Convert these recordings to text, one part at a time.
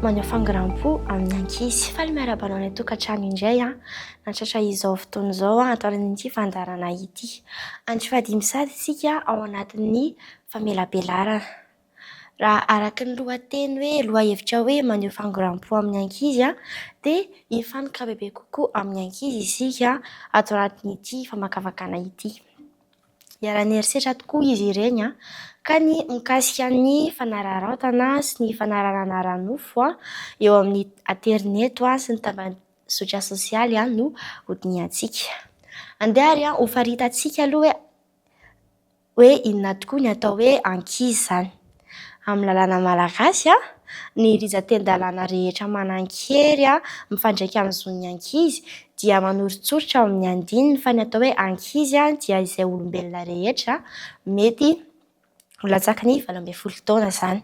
maneho fangaram-po amin'ny ankizy. Faly miarabanao any tokantrano indray natratra izao fotoana izao ataon'ity fandarana ity. Andro fahadimy sady isika ao anatin'ny famelabelarana. Raha araka ny lohateny hoe lohahevitra hoe maneho fangaram-po amin'ny ankizy dia hifantoka bebe kokoa amin'ny ankizy isika ato anatin'ity famakafakana ity. Iarany herisetra tokoa izy ireny ka ny mikasika ny fanararaotana sy ny fanararana ara-nofo eo amin'ny aterineto sy ny tambazotra sosialy no hodiniantsika. Andehary ho faritantsika aloha hoe inona tokoa ny atao hoe ankizy izany. Amin'ny lalàna malagasy ny rizan-tendalàna rehetra manan-kery mifandraika amin'izao ny ankizy dia manorotsorotra amin'ny andininy fa ny atao hoe ankizy dia izay olombelona rehetra mety ho latsaky ny 18 taona izany.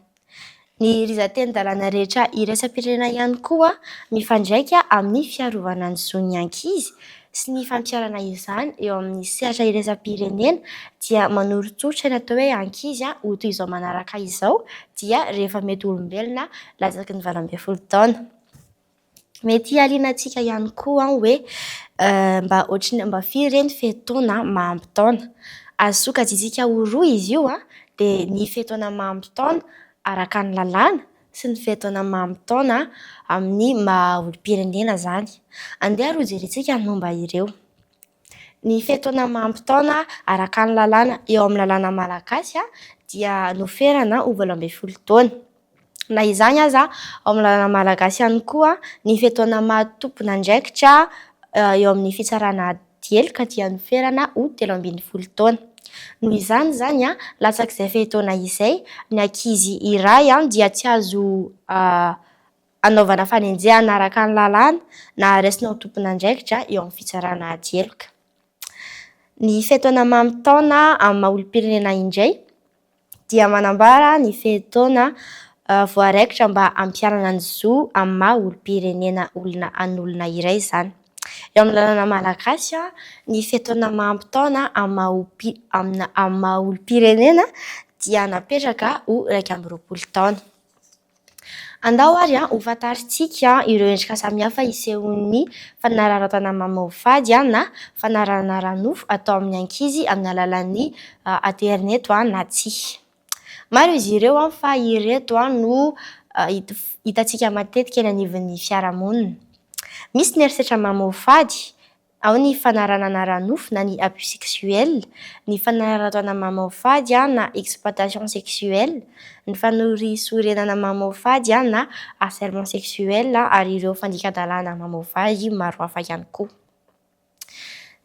Ny rizan-tendalàna rehetra iraisam-pirenena ihany koa mifandraika amin'ny fiarovana an'izao ny ankizy sy ny fampiarana izany eo amin'ny sehatra iraisam-pirenena dia manorotsorotra ny atao hoe ankizy ho toy izao manaraka izao dia rehefa mety olombelona latsaky ny 18 taona. Mety alianantsika ihany koa hoe mba firy ireny fehitaona mahampitaona. Azo sokajiantsika ho roa izy io dia ny fehitaona mahampitaona araka ny lalàna sy ny fehitaona mahampitaona amin'ny maha olom-pirenena izany. Andeha ary ho jerentsika ny momba ireo. Ny fehitaona mahampitaona araka ny lalàna eo amin'ny lalàna malagasy dia noferana ho 18 taona. Na izany aza ao amin'ny lalàna malagasy ihany koa ny fehitaona mahatompona andraikitra eo amin'ny fitsarana ady elo ka dia noferana ho 13 taona. Noho izany latsak'izay fehitaona izay ny ankizy iray dia tsy azo anaovana fanenjehana araka ny lalàna na raisina ho tompona andraikitra eo amin'ny fitsarana ady elo. Ny fehitaona mahampitaona amin'ny maha olom-pirenena indray dia manambara ny fehitaona voaraikitra mba hampiarana ny zo amin'ny maha olom-pirenena an'olona iray izany. Eo amin'ny lalàna malagasy ny fehitaona mahampitaona amin'ny maha olom-pirenena dia napetraka ho 20 taona. Andao ary ho fantaritsika ireo endrika samihafa isehon'ny fanararaotana mamahovady na fanararana ara-nofo atao amin'ny ankizy amin'ny alalan'ny aterineto na tsia. Maro izy ireo fa ireto no hitantsika matetika eny anivon'ny fiarahamonina. Misy ny erisetra mamahovady, ao ny fanararana ara-nofo na ny abus sexuel, ny fanararaotana mamahovady na exploitation sexuelle, ny fanorisorenana mamahovady na harcèlement sexuel ary ireo fandikan-dalàna mamahovady maro hafa ihany koa.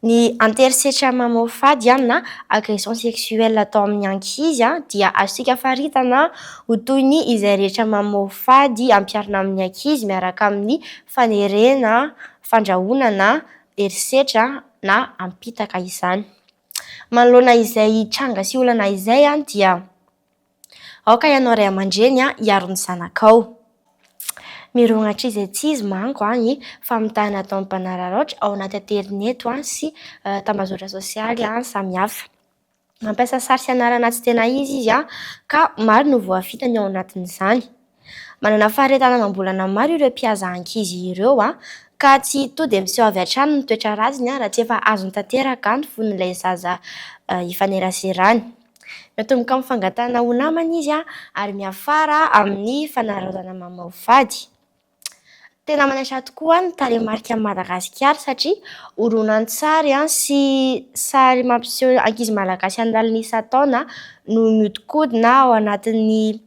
Ny anterisetra mamahovady na agression sexuelle atao amin'ny ankizy dia azontsika faritana ho toy ny izay rehetra mamahovady ampiarina amin'ny ankizy miaraka amin'ny fanerena, fandrahonana, herisetra na ampitaka izany. Manoloana izay tranga sy olana izay dia aoka ianao ray aman-dreny hiaro ny zanakao. Mirongatra izy ety izy manko ny famitahana ataon'ny mpanararaotra ao anaty aterineto sy tambazotra sosialy samihafa. Mampiasa sary sy anarana tsy tena izy ka maro no voafitany ao anatin'izany. Manana faharetana amam-bolana maro ireo mpihaza ankizy ireo ka tsy to dia miseho avy hatrany ny toetra raziny raha tsy efa azony tanteraka ny fon'ilay zaza hifaneraserany. Miatomboka amin'ny fangatahana ho namana izy ary miafara amin'ny fanararaotana mamahovady. Tena manaitra tokoa ny tarehimarika Madagasikara satria horonan-tsary sy sary mampiseho ankizy malagasy andalina isa-taona no mihodinkodina ao anatin'ny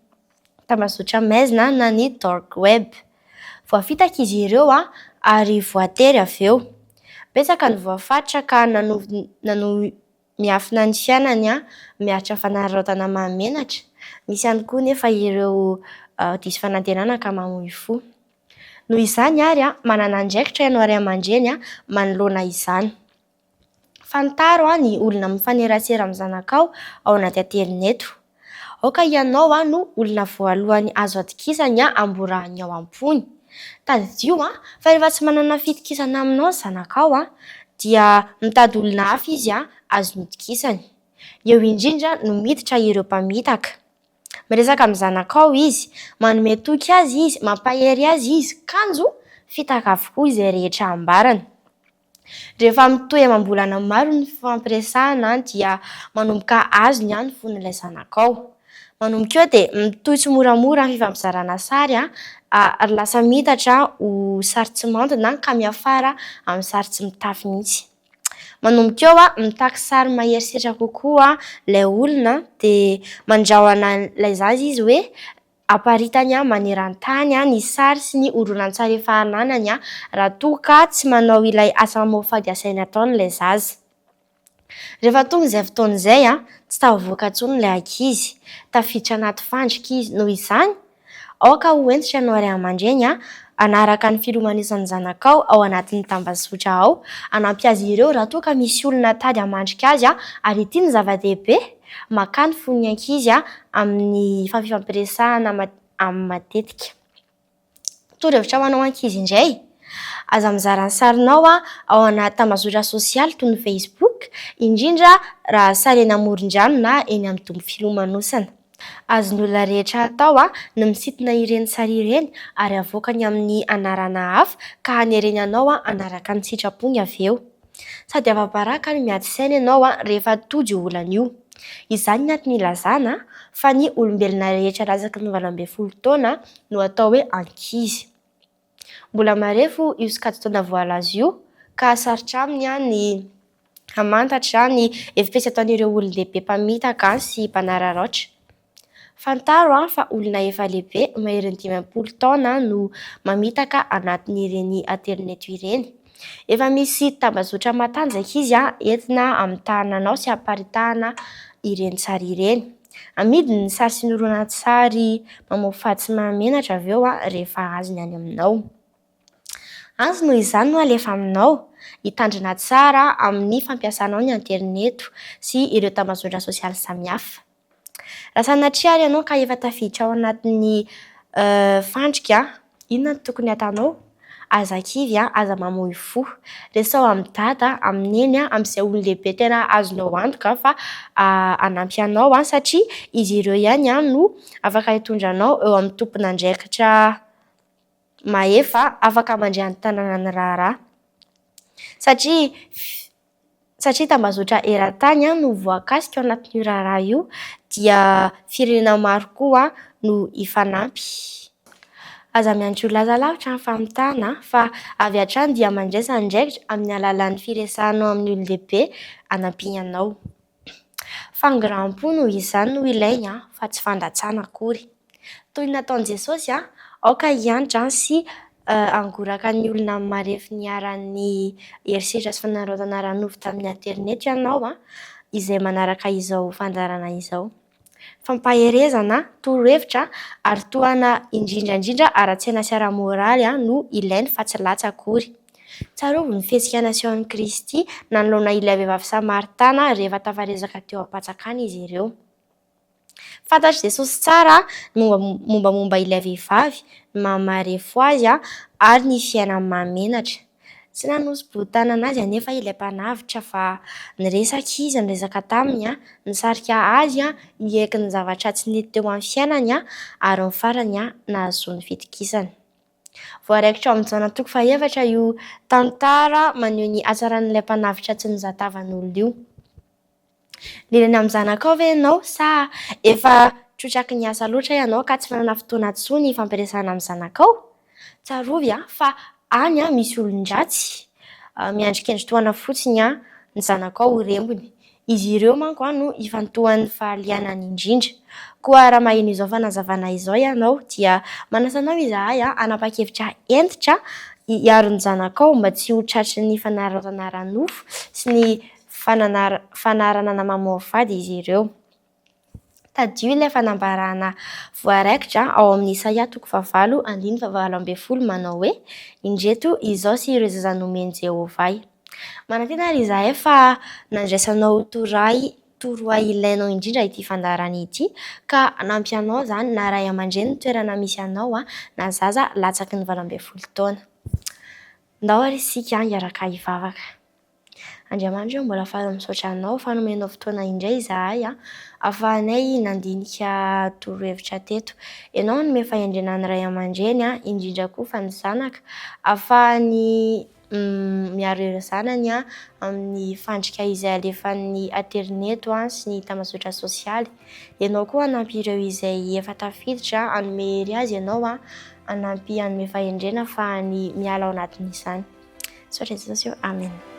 tambazotra maizina na ny dark web. Voafitaka izy ireo ary voatery avy eo. Betsaka ny voafatra ka nano miafina ny fiainany miaritra fanararaotana mahamenatra. Misy ihany koa nefa ireo diso fanantenana ka mamoy fo. Noho izany ary manana andraikitra ianao ray aman-dreny manoloana izany. Fantaro ny olona mifanerasera amin'ny zanakao ao anaty aterineto. Aoka ianao no olona voalohany azo atokisany amborahany ao am-pony. Tadidio fa rehefa tsy manana fitokisana aminao ny zanakao dia mitady olona hafa izy azo mitokisany. Eo indrindra no miditra ireo mpamitaka. Miresaka amin'ny zanakao izy, manome toky azy izy, mampahery azy izy, kanjo fitaka avokoa izay rehetra ambarany. Rehefa mitohy amam-bolana maro ny fampiresahana dia manomboka azony ny fon'ilay zanakao. Manomboka eo dia mitohy tsy moramora ny fifampizarana sary ary lasa mitatra ho sary tsy mantona ka miafara amin'ny sary tsy mitafy mihitsy. Manomboka eo mitaky sary maheriseritra kokoa ilay olona dia mandrahona ilay zaza izy hoe aparitany maneran-tany ny sary sy ny horonan-tsary efa ananany raha toa ka tsy manao ilay asa mahafady asainy ataon'ilay zaza. Rehefa tonga izay fotoana izay tsy tafavoaka intsony ilay ankizy, tafiditra anaty fandrika izy. Noho izany aoka ho entitra ianao ray aman-dreny anaraka ny filomanosany zanakao ao anatin'ny tambazotra ao, anampy azy ireo raha toa ka misy olona tady hamandrika azy ary ity ny zava-dehibe makany fon'ny ankizy amin'ny fifampiresahana amin'ny matetika. Toro-hevitra ho anao ankizy indray, aza mizara ny sarinao ao anaty tambazotra sosialy toy ny Facebook, indrindra raha sary eny amoron-drano na eny amin'ny dobo filomanosana. Azony olona rehetra atao ny misintona ireny sary ireny ary avoakany amin'ny anarana hafa ka hanerenanao anaraka ny sitrapony avy eo. Sady afa-baraka ny miady saina ianao rehefa tody io olana io. Izany ny antony ilazana fa ny olombelona rehetra latsaky ny 18 taona no atao hoe ankizy. Mbola marefo io sokajy-taona voalaza io ka sarotra aminy ny hamantatra ny hevi-petsy ataon'ireo olon-dehibe mpamitaka sy mpanararaotra. Fantaro fa olona efa lehibe maherin'ny 18 taona no mamitaka anatin'ireny aterineto ireny. Efa misy tambazotra matanjaka izy entina hamitahana anao sy hamparitahana ireny sary ireny. Amidiny ny sary sy ny horonan-tsary mamofady sy mahamenatra avy eo rehefa azony any aminao. Anjo noho izany no alefa aminao hitandrina tsara amin'ny fampiasanao ny aterineto sy ireo tambazotra sosialy samihafa. Raha sanatria ary ianao ka efa tafiditra ao anatin'ny fandrika, inona no tokony ataonao? Aza kivy aza mamohy fo. Resao amin'ny dada, amin'ny eny, amin'izay olon-dehibe tena azonao antoka fa hanampy anao satria izy ireo ihany no afaka hitondranao eo amin'ny tompon'andraikitra mahefa afaka mandray ny tanàna ny raharaha. Satria tambazotra eran-tany no voakasika ao anatin'io raharaha io dia firenena maro koa no hifanampy. Aza miandry ho laza lavitra ny famitana fa avy hatrany dia mandresa andraikitra amin'ny alalan'ny firesahanao amin'ny olon-dehibe hanampiny anao. Fangiram-po noho izany no ilainy fa tsy fandatsana akory. Toy ny nataon'i Jesosy aoka hianatra sy angoraka ny olona marefy niaran'ny herisetra sy fanarotana ran'ovy tamin'ny aterineto ianao izay manaraka izao fandarana izao. Fampaherezana, toro-hevitra ary tohana indrindrandrindra ara-tsaina sy ara-moraly no ilainy fa tsy latsaka akory. Tsarovy ny fihetsika nasehoan'i Kristy nanoloana ilay vehivavy Samaritana rehefa tafarezaka teo am-patsakany izy ireo. Fantatra Jesosy tsara mombamomba ilay vehivavy, ny mahamarefo azy ary ny fiainany mahamenatra. Tsy nanosy-botana anazy anefa ilay mpanavitra fa niresaka izy, niresaka taminy, nisarika azy hiaiky ny zavatra tsy nety teo amin'ny fiainany ary ny farany nahazoany fitokisana. Voaraikitra ao amin'ny taona toko faha-efatra io tantara maneho ny hatsaran'ilay mpanavitra tsy nozatavan'olona io. Liana amin'ny zanakao ve ianao sa efa trotraky ny asa loatra ianao ka tsy manana fotoana intsony fampiresahana amin'ny zanakao? Tsarovy fa any misy olon-dratsy miandrikendry-toana fotsiny ny zanakao ho rembony. Izy ireo manko no ifantohan'ny fahalianany indrindra. Koa raha maheno izao fanazavana izao ianao dia manasa anao izahay hanapa-kevitra entitra hiaro ny zanakao mba tsy ho tratry ny fanarotana ran'ofo sy ny fanarana namamoafady izy ireo. Tadio ilay fanambarana voaraikitra ao amin'ny Isaia 9:7-12 manao hoe: indreto izao sy ireo zaza nomeny Jehovah. Manantena ary izahay fa nandraisanao torohay ilainao indrindra ity fandarana ity ka hanampy anao izany na ray aman-dreny ny toerana misy anao na zaza latsaky ny 18 taona. Ndao ary isika hiaraka hivavaka. Andriamanitra mbola afaly misaotra anao fa nomenao fotoana indray izahay ahafahanay nandinika torohevitra teto. Ianao no manome fahendrenan'ny ray aman-dreny indrindra koa fa ny zanaka ahafahany miaro ireo zanany amin'ny fandrika izay alefan'ny aterineto sy ny tambazotra sosialy. Ianao koa hanampy ireo izay efa tafiditra hanome hery azy ianao hanampy hanome fahendrena ahafahany miala ao anatin'izany. Saotra Jesosy eo. Amen.